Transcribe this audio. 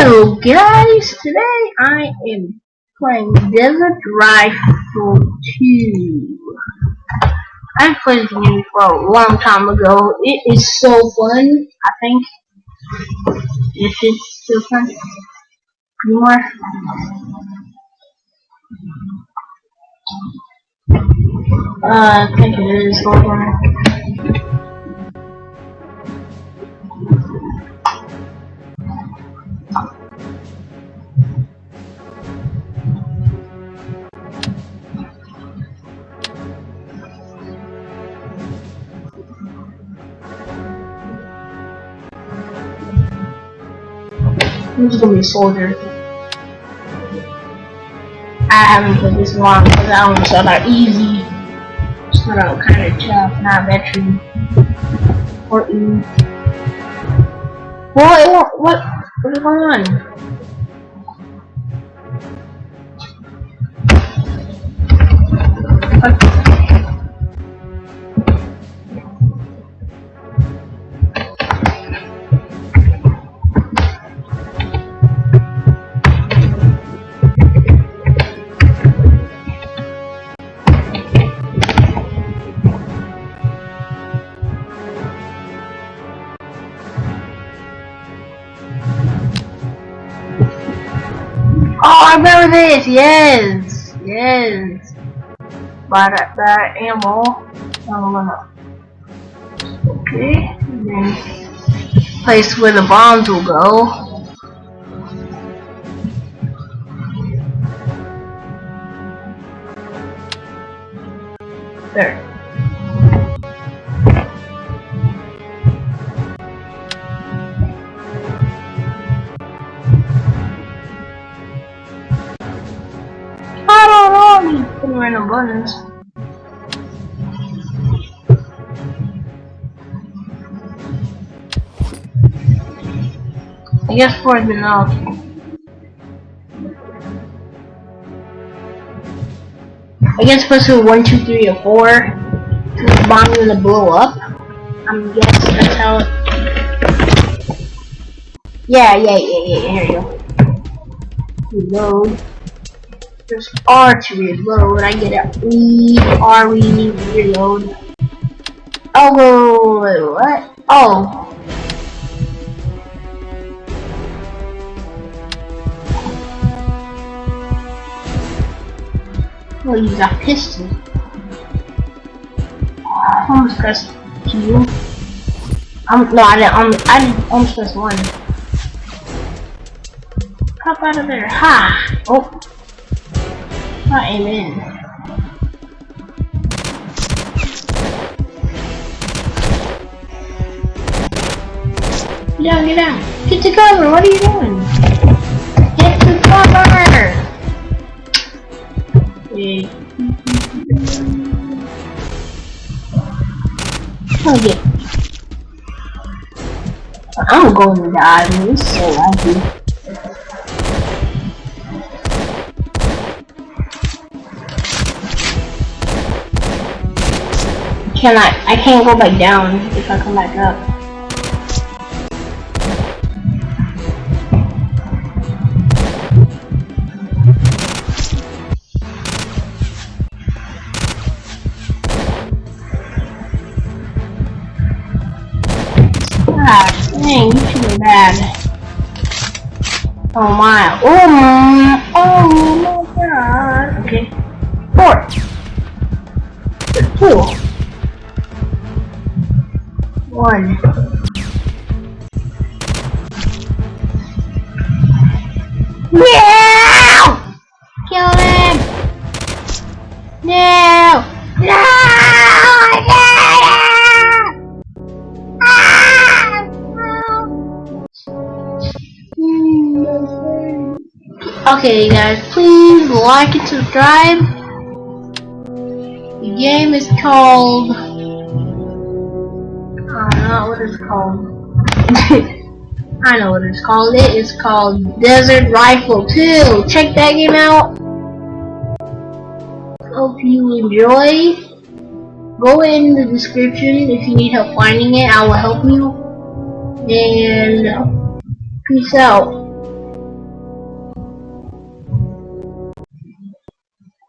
Hello guys, today I am playing Desert Rifle 2. I've played this game for a long time ago. It is so fun, I think. Is it still fun? More? I think it is. Hold on. I'm just gonna be a soldier. I haven't played this long because I don't start out easy. Start out kind of tough, not veteran. Or easy. What is going on? Oh, I remember this. Yes. Buy that ammo. Okay. And then place where the bombs will go. There. I don't know. I'm putting random buttons. I guess 4 is enough. I guess supposed to 1, 2, 3, or 4. The bomb's gonna blow up. I'm guessing that's how it. Yeah. Here you go. Reload. There's R to reload. I get it. R reload. Oh, wait, what? Oh. Well, use a pistol. I almost pressed Q. No, I didn't almost press 1. Pop out of there. Ha! Oh. I aim in. Get down. Get to cover. What are you doing? Get to cover. Okay. Okay. I'm going to die. This is so lucky. I can't go back down if I come back up. Ah, dang, you should be bad. Oh my god. Okay. 4. 2. 1. No! Kill him! No! No! Okay, guys, please like and subscribe. The game is called. What it's called. I know what it's called. It is called Desert Rifle 2. Check that game out. Hope you enjoy. Go in the description if you need help finding it. I will help you. And peace out.